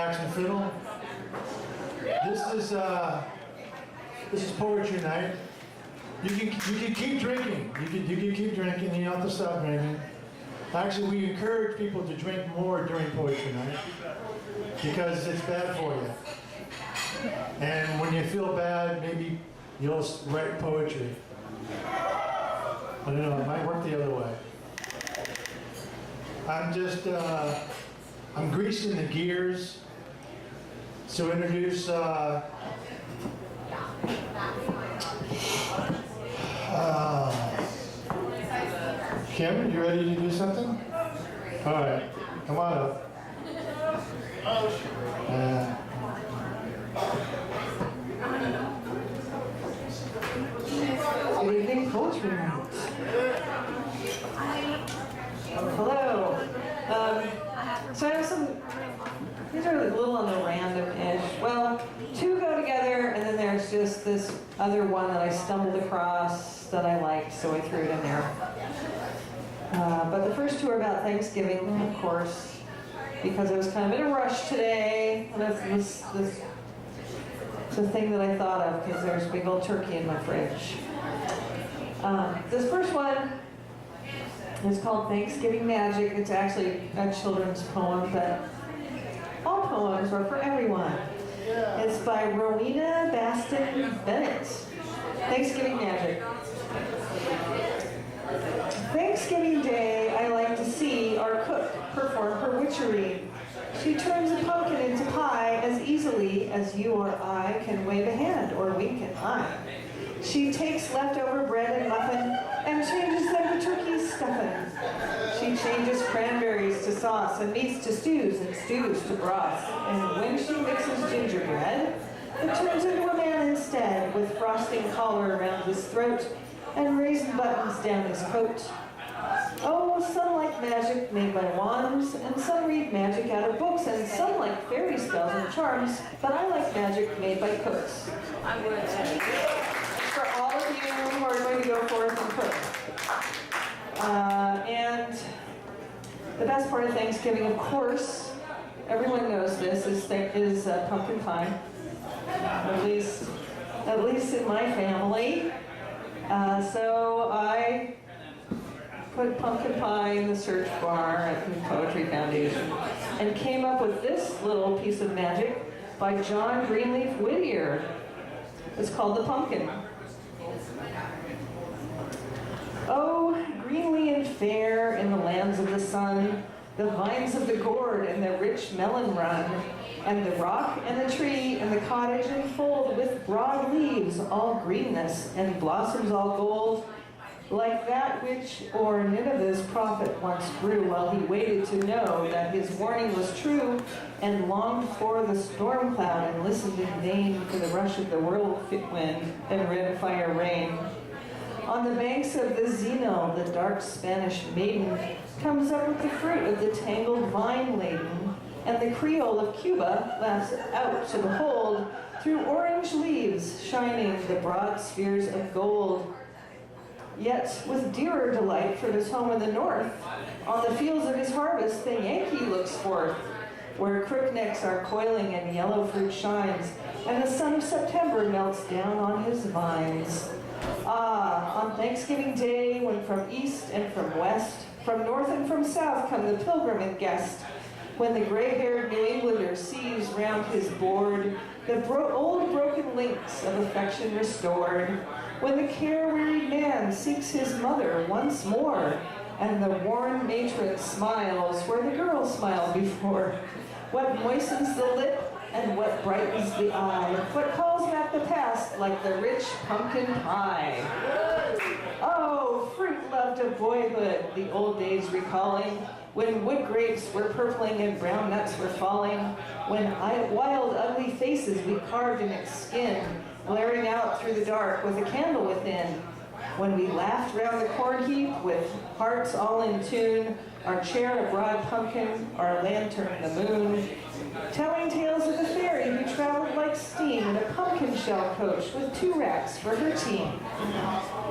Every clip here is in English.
sax and fiddle. This is poetry night. You can keep drinking. You can keep drinking. You don't have to stop drinking. Actually, we encourage people to drink more during poetry night because it's bad for you. And when you feel bad, maybe you'll write poetry. I don't know. It might work the other way. I'm greasing the gears to introduce Kim, you ready to do something? All right, come on up. Good evening, poetry night. Hello. So I have some, these are a little on the random-ish. Well, two go together, and then there's just this other one that I stumbled across that I liked, so I threw it in there. But the first two are about Thanksgiving, of course, because I was kind of in a rush today. And it's a thing that I thought of because there's a big old turkey in my fridge. This first one is called Thanksgiving Magic. It's actually a children's poem, but all poems are for everyone. It's by Rowena Baston Bennett. Thanksgiving Magic. Thanksgiving Day, I like to see our cook perform her witchery. She turns a pumpkin into pie as easily as you or I can wave a hand or wink an eye. She takes leftover bread and muffin and changes them to turkey stuffing. She changes cranberries to sauce and meats to stews and stews to broth. And when she mixes gingerbread, it turns into a man instead with frosting collar around his throat and raisin buttons down his coat. Oh, some like magic made by wands, and some read magic out of books, and some like fairy spells and charms, but I like magic made by cooks. I would. For all of you who are going to go forth and cook. And the best part of Thanksgiving, of course, everyone knows this, is pumpkin pie. At least in my family. So I put pumpkin pie in the search bar at the Poetry Foundation and came up with this little piece of magic by John Greenleaf Whittier. It's called The Pumpkin. Oh, greenly and fair in the lands of the sun, the vines of the gourd and the rich melon run, and the rock and the tree and the cottage enfold with broad leaves all greenness and blossoms all gold, like that which o'er Nineveh's prophet once grew while he waited to know that his warning was true and longed for the storm cloud and listened in vain for the rush of the whirlwind and red fire rain. On the banks of the Zeno, the dark Spanish maiden comes up with the fruit of the tangled vine laden, and the Creole of Cuba laughs out to behold through orange leaves shining the broad spheres of gold. Yet with dearer delight for his home in the north, on the fields of his harvest the Yankee looks forth, where crooknecks are coiling and yellow fruit shines, and the sun of September melts down on his vines. Ah, on Thanksgiving Day, when from east and from west, from north and from south come the pilgrim and guest, when the gray-haired New Englander sees round his board the old broken links of affection restored, when the care-wearied man seeks his mother once more, and the worn matron smiles where the girl smiled before, what moistens the lip and what brightens the eye, what calls back the past like the rich pumpkin pie. Oh, fruit loved of boyhood, the old days recalling, when wood grapes were purpling and brown nuts were falling, when wild, ugly faces we carved in its skin, glaring out through the dark with a candle within, when we laughed round the corn heap with hearts all in tune, our chair a broad pumpkin, our lantern the moon, telling tales of the fairy who traveled like steam in a pumpkin shell coach with 2 racks for her team.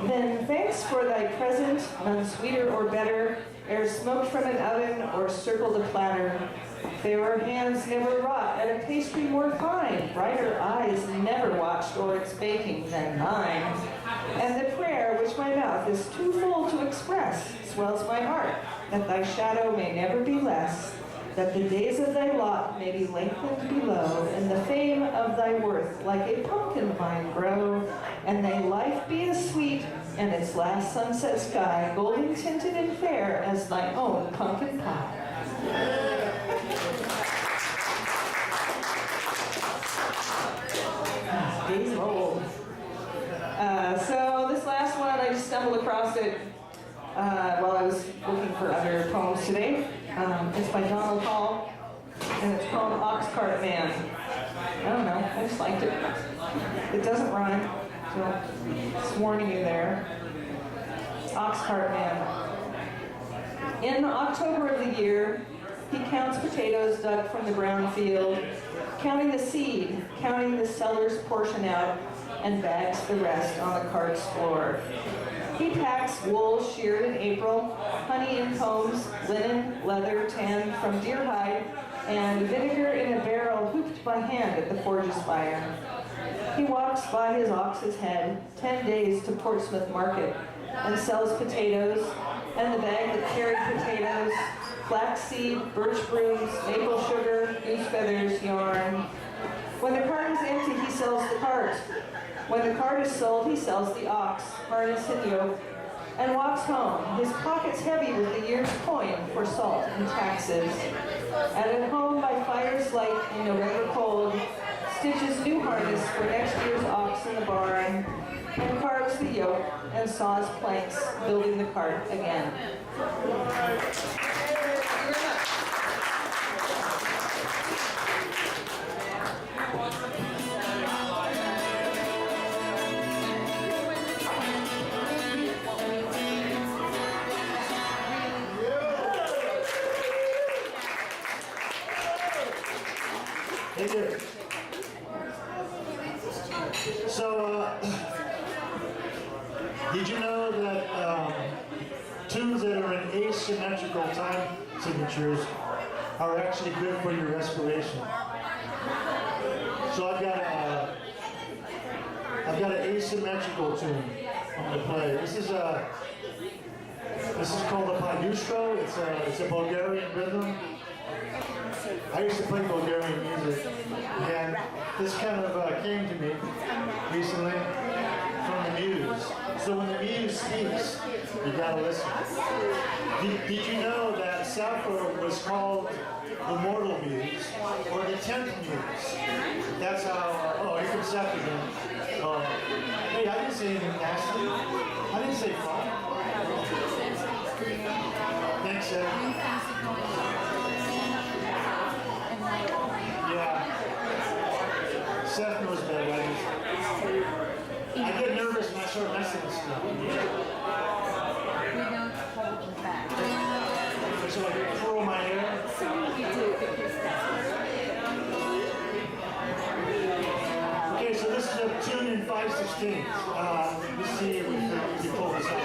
Then thanks for thy present, none sweeter or better, ere smoked from an oven or circled a platter. Fairer hands never wrought at a pastry more fine, brighter eyes never watched o'er its baking than mine. And the prayer which my mouth is too full to express swells my heart, that thy shadow may never be less, that the days of thy lot may be lengthened below, and the fame of thy worth like a pumpkin vine grow, and thy life be as sweet, and its last sunset sky golden tinted and fair as thy own pumpkin pie. Days old. So this last one, I just stumbled across it while I was looking for other poems today. It's by Donald Hall, and it's called Ox Cart Man. I don't know, I just liked it. It doesn't rhyme, so just warning you there. Ox Cart Man. In October of the year, he counts potatoes dug from the brown field, counting the seed, counting the seller's portion out, and bags the rest on the cart's floor. He packs wool sheared in April, honey in combs, linen, leather tanned from deer hide, and vinegar in a barrel hooped by hand at the forge's fire. He walks by his ox's head, 10 days to Portsmouth Market, and sells potatoes, and the bag that carried potatoes, flaxseed, birch brooms, maple sugar, goose feathers, yarn. When the cart is empty, he sells the cart. When the cart is sold, he sells the ox, harness and yoke, and walks home, his pockets heavy with the year's coin for salt and taxes. And at home by fire's light in November cold, stitches new harness for next year's ox in the barn, and carves the yoke and saws planks, building the cart again. Thank you. So, did you know that tunes that are in asymmetrical time signatures are actually good for your respiration? So I've got an asymmetrical tune I'm going to play. This is called the Padustro. It's a Bulgarian rhythm. I used to play Bulgarian music, and this kind of came to me recently from the muse. So when the muse speaks, you gotta listen. Did you know that Sappho was called the mortal muse, or the 10th muse? That's how, oh, here comes Seth again. Hey, I didn't say anything nasty. I didn't say fun. Thanks, Seth. Yeah. Seth knows better, right? I get nervous when I start messing with stuff. We don't hold them back. So I curl my hair. So you do because Okay, so this is a tune in 5/16. Let's see if we can pull this off.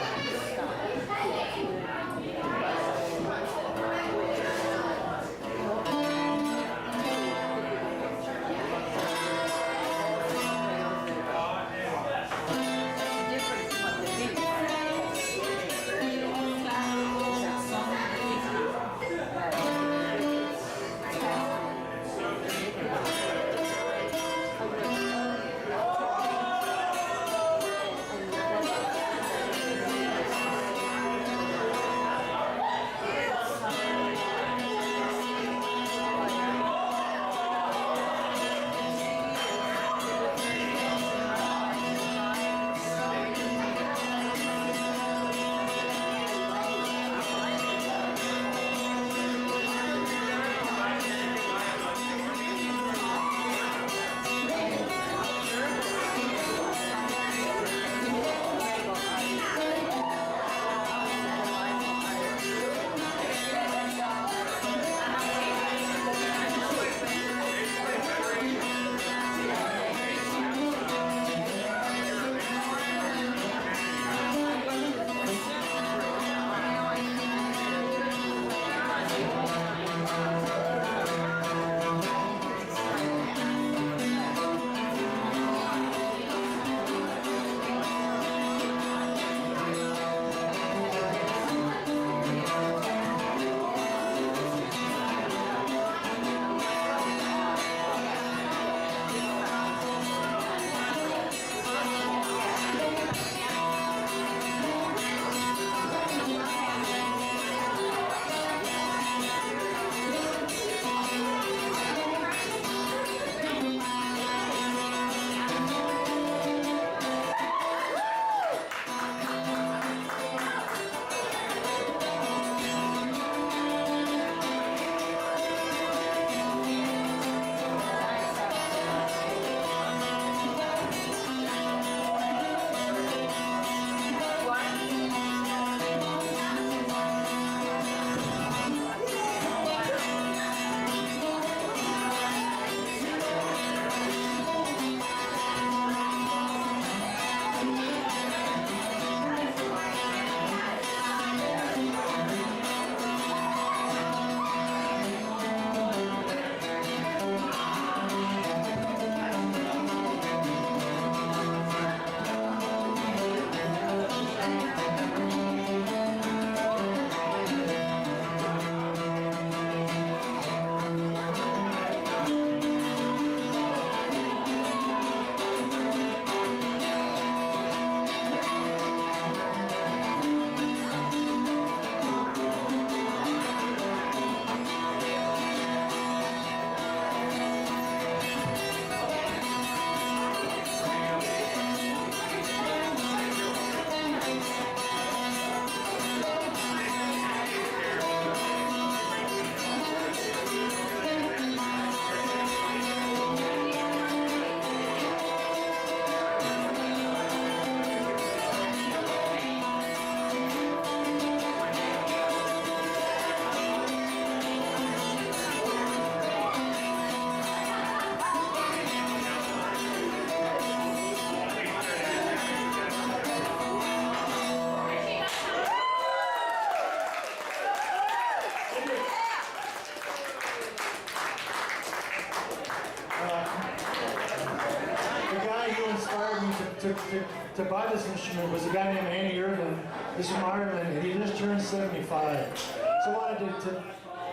to buy this instrument was a guy named Andy Irvin. He's from Ireland, and he just turned 75. So I wanted to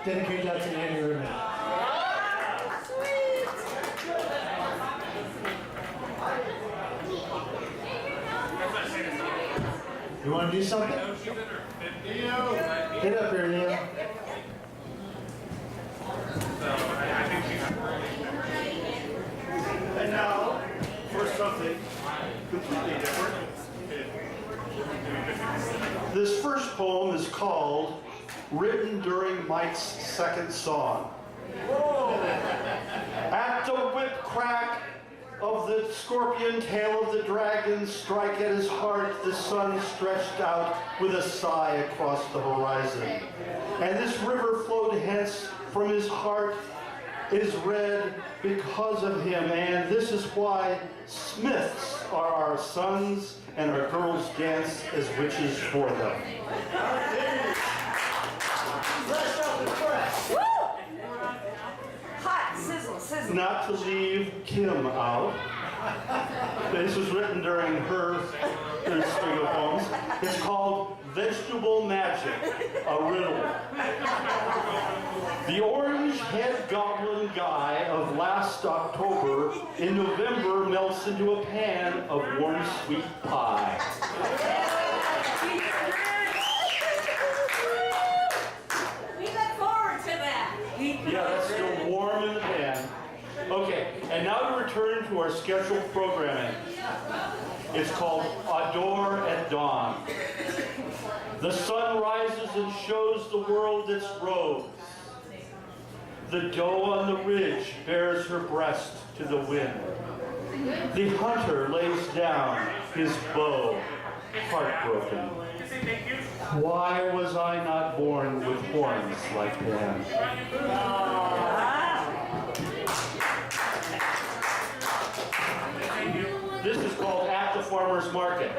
dedicate that to Andy Irvin. You want to do something? Get up here, Leo. And now, for something completely different. This first poem is called Written During Mike's Second Song. At the whip crack of the scorpion tail of the dragon strike at his heart, the sun stretched out with a sigh across the horizon. And this river flowed hence from his heart is red because of him, and this is why Smiths are our sons and our girls dance as witches for them. Fresh off the press. Hot, sizzle, sizzle. Not to leave Kim out. This was written during her string of poems. It's called Vegetable Magic, a riddle. The orange head goblin guy of last October in November melts into a pan of warm sweet pie. We look forward to that. Yeah, that's still warm in the pan. Okay, and now to return to our scheduled programming. It's called Adore at Dawn. The sun rises and shows the world its robes. The doe on the ridge bears her breast to the wind. The hunter lays down his bow, heartbroken. Why was I not born with horns like Pan? This is called At the Farmer's Market.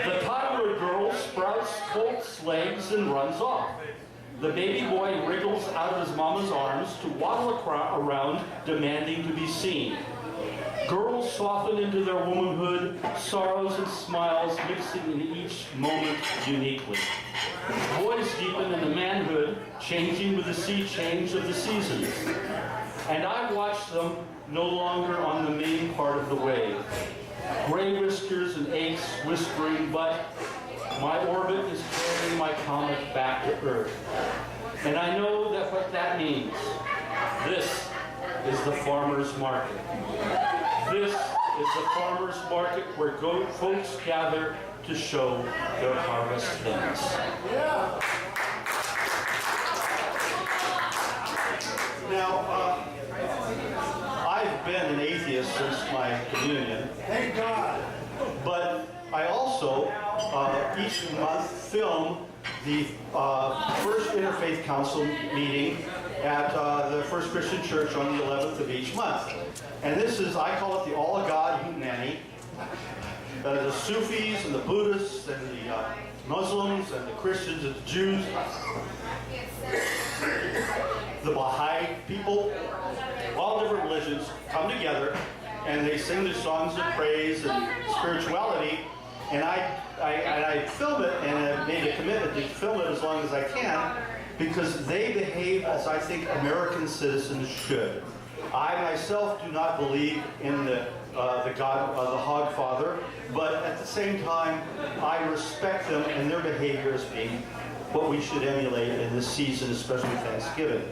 The toddler girl sprouts Colt's legs and runs off. The baby boy wriggles out of his mama's arms to waddle around, demanding to be seen. Girls soften into their womanhood, sorrows and smiles mixing in each moment uniquely. Boys deepen into manhood, changing with the sea change of the seasons. And I watch them no longer on the main part of the wave. Gray whiskers and aches whispering, but my orbit is carrying my comet back to Earth. And I know that what that means. This is the farmer's market. This is the farmer's market where folks gather to show their harvest things. Yeah. Now, I've been an atheist since my communion, Thank God. but I also each month film the first Interfaith Council meeting at the First Christian Church on the 11th of each month. And this is, I call it the All God Hootenanny. The Sufis and the Buddhists and the Muslims and the Christians and the Jews, the Baha'i people, all different religions come together and they sing their songs of praise and spirituality. And I film it, and I've made a commitment to film it as long as I can, because they behave as I think American citizens should. I myself do not believe in the God, the Hog Father, but at the same time, I respect them and their behavior as being what we should emulate in this season, especially Thanksgiving.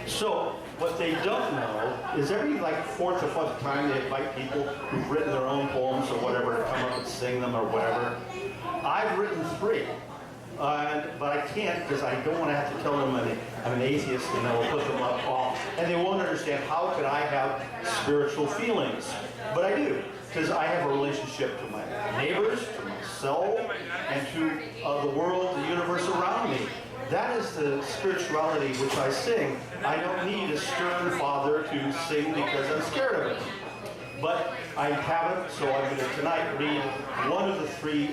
So, what they don't know is every fourth or fifth time they invite people who've written their own poems or whatever to come up and sing them or whatever. I've written 3, but I can't because I don't want to have to tell them I'm an atheist and I will put them up off. And they won't understand how could I have spiritual feelings. But I do, because I have a relationship to my neighbors, to myself, and to the world, the universe around me. That is the spirituality which I sing. I don't need a stern father to sing because I'm scared of it. But I haven't, so I'm going to tonight read one of the 3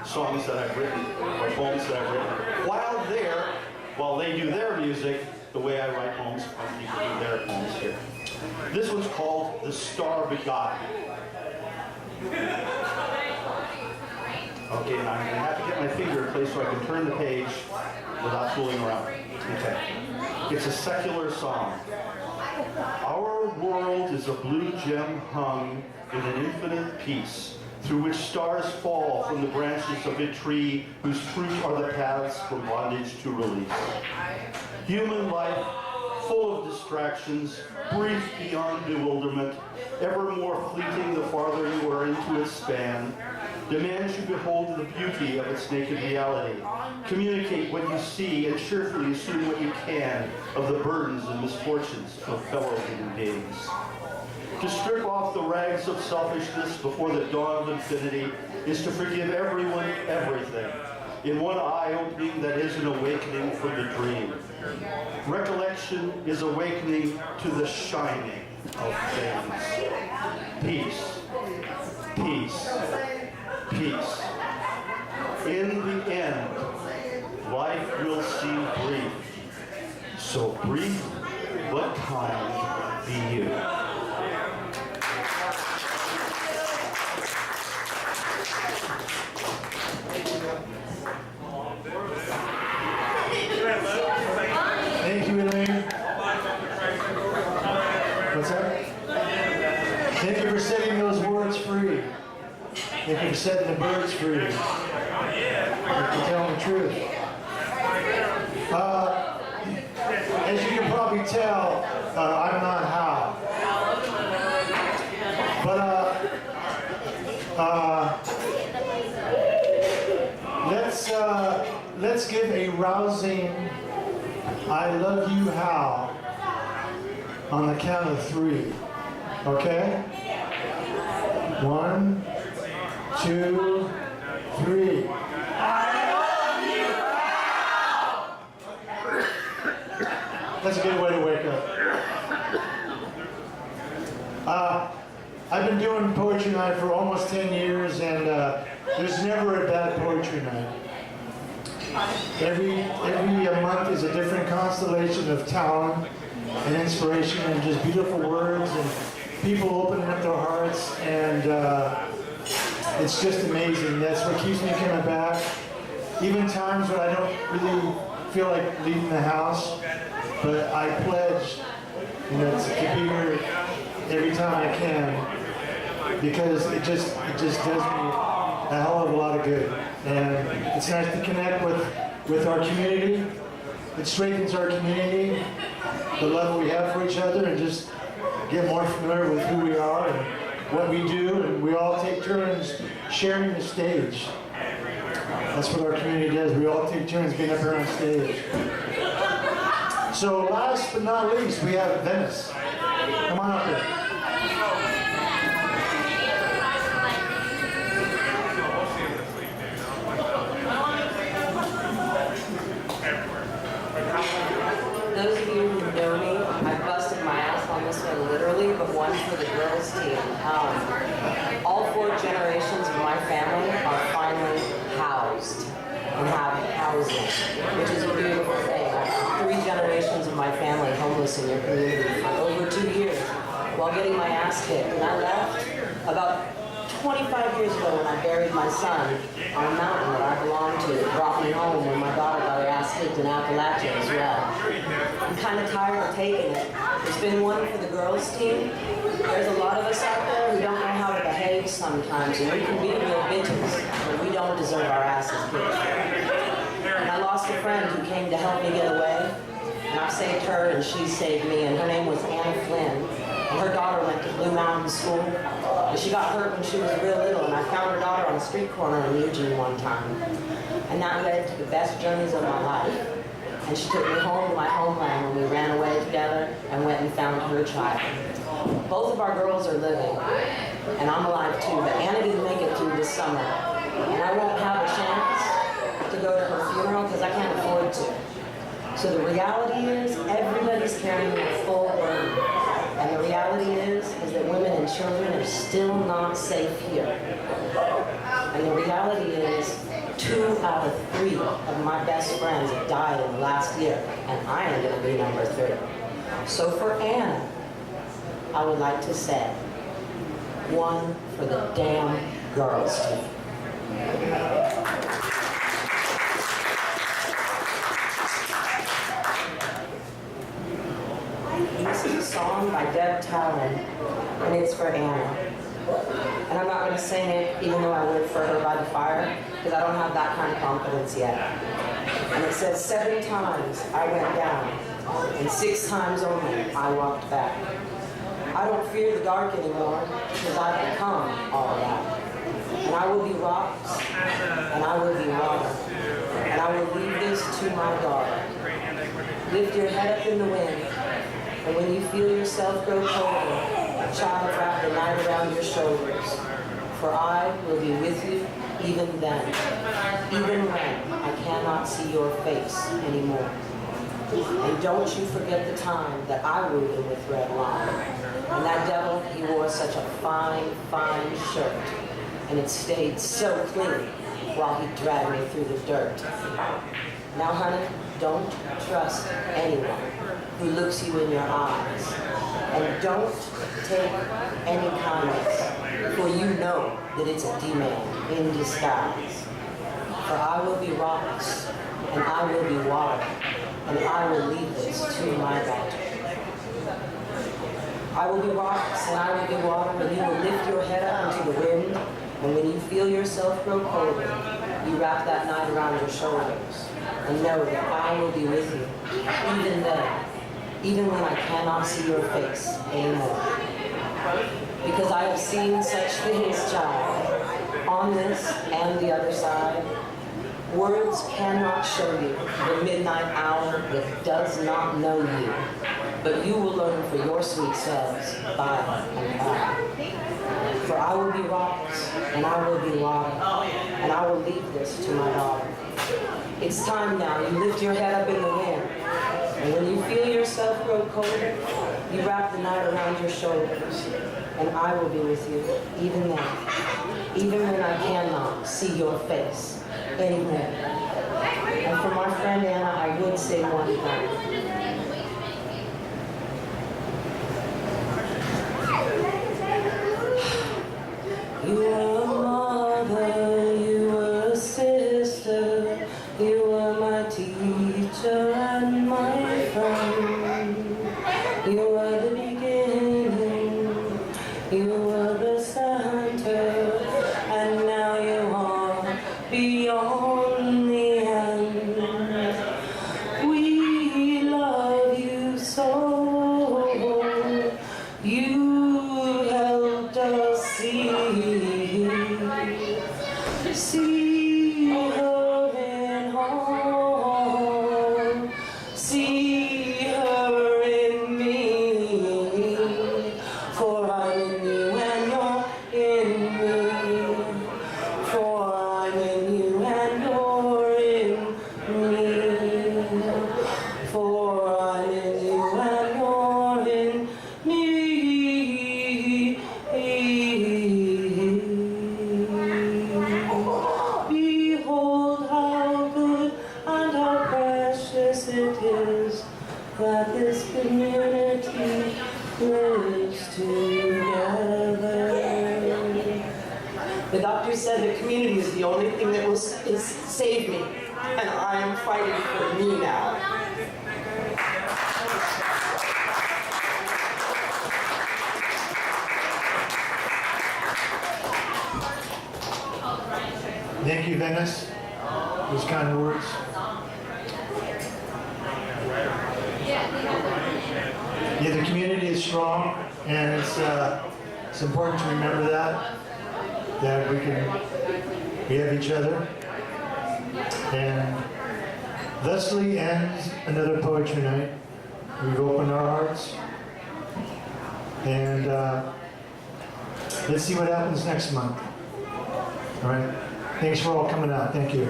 songs that I've written, or poems that I've written, while they do their music, the way I write poems, I keep doing their poems here. This one's called The Star Begotten. Okay, now I'm going to have to get my finger in place so I can turn the page without fooling around. Okay. It's a secular song. Our world is a blue gem hung in an infinite peace, through which stars fall from the branches of a tree whose fruit are the paths from bondage to release. Human life, full of distractions, brief beyond bewilderment, ever more fleeting the farther you are into its span, demands you behold the beauty of its naked reality, communicate what you see, and cheerfully assume what you can of the burdens and misfortunes of fellow human beings. To strip off the rags of selfishness before the dawn of infinity is to forgive everyone everything, in one eye-opening that is an awakening from the dream. Recollection is awakening to the shining of things. Peace, peace, peace. In the end, life will seem brief. So brief, but kind be you. Thank you, Elaine. What's that? Thank you for setting those words free. Thank you for setting the birds free. Thank you for telling the truth. As you can probably tell, I'm not Hal. But let's give a rousing I love you Hal on the count of 3. Okay? 1, 2, 3. That's a good way to wake up. I've been doing poetry night for almost 10 years, and there's never a bad poetry night. Every month is a different constellation of talent and inspiration and just beautiful words and people opening up their hearts, and it's just amazing. That's what keeps me coming back. Even times when I don't really feel like leaving the house, but I pledge, to be here every time I can, because it just does me a hell of a lot of good. And it's nice to connect with our community. It strengthens our community, the love we have for each other, and just get more familiar with who we are and what we do, and we all take turns sharing the stage. That's what our community does. We all take turns getting up here on stage. So last but not least, we have Venice. Come on up here. Those of you who know me, I've busted my ass on this one literally, but one for the girls team. All 4 generations of my family are finally housed and have housing, which is a beautiful thing. 3 generations of my family homeless in your community for over 2 years while getting my ass kicked. And I left about 25 years ago when I buried my son on a mountain that I belonged to. It brought me home when my daughter got her ass kicked in Appalachia as well. I'm kind of tired of taking it. It's been one for the girls team. There's a lot of us out there who don't know how to behave sometimes, and we can be real bitches, but we don't deserve our asses kicked. And I lost a friend who came to help me get away, and I saved her and she saved me, and her name was Anna Flynn. And her daughter went to Blue Mountain School, and she got hurt when she was real little, and I found her daughter on a street corner in Eugene one time. And that led to the best journeys of my life. And she took me home to my homeland when we ran away together and went and found her child. Both of our girls are living, and I'm alive too, but Anna didn't make it through this summer. And I won't have a chance to go to her funeral because I can't afford to. So the reality is everybody's carrying a full burden. And the reality is that women and children are still not safe here. And the reality is 2 out of 3 of my best friends have died in the last year, and I am going to be number 3. So for Anna, I would like to say, one for the damn girls team. This is a song by Deb Talon, and it's for Anna. And I'm not going to sing it even though I live further by the fire, because I don't have that kind of confidence yet. And it says, 7 times I went down, and 6 times only I walked back. I don't fear the dark anymore, because I've become all that. And I will be rocks, and I will be water, and I will leave this to my daughter. Lift your head up in the wind, and when you feel yourself grow colder, child, wrap the night around your shoulders. For I will be with you even then, even when I cannot see your face anymore. And don't you forget the time that I wooed him with red wine. And that devil, he wore such a fine, fine shirt. And it stayed so clean while he dragged me through the dirt. Now, honey, don't trust anyone who looks you in your eyes. And don't take any kindness, for you know that it's a demon in disguise. For I will be rocks, and I will be water, and I will leave this to my daughter. I will be rocks, and I will be water, and you will lift your head up into the wind, and when you feel yourself grow colder, you wrap that night around your shoulders, and know that I will be with you, even then, even when I cannot see your face anymore. Because I have seen such things, child, on this and the other side. Words cannot show you the midnight hour that does not know you, but you will learn for your sweet selves by and by. For I will be rocks, and I will be water, and I will leave this to my daughter. It's time now, you lift your head up in the wind, and when you feel yourself grow colder, you wrap the night around your shoulders, and I will be with you, even then, even when I cannot see your face anymore. And for my friend Anna, I would say one thing. You were a mother, you were a sister, you were my teacher and my friend. You were the beginning, you were the center, and now you are beyond the end. We love you so, you helped us see her in home, see her in me, for I'm in you and you're in me, for I'm in you and you're in me, for I'm in you and you're in me. Behold how good and how precious it is that this community lives together. The doctor said the community is the only thing that will save me, and I am fighting for me now. Thank you, Venice. Those kind words. Yeah, the community is strong, and it's important to remember that we have each other. And thusly ends another poetry night. We've opened our hearts, and let's see what happens next month. All right. Thanks for all coming out. Thank you.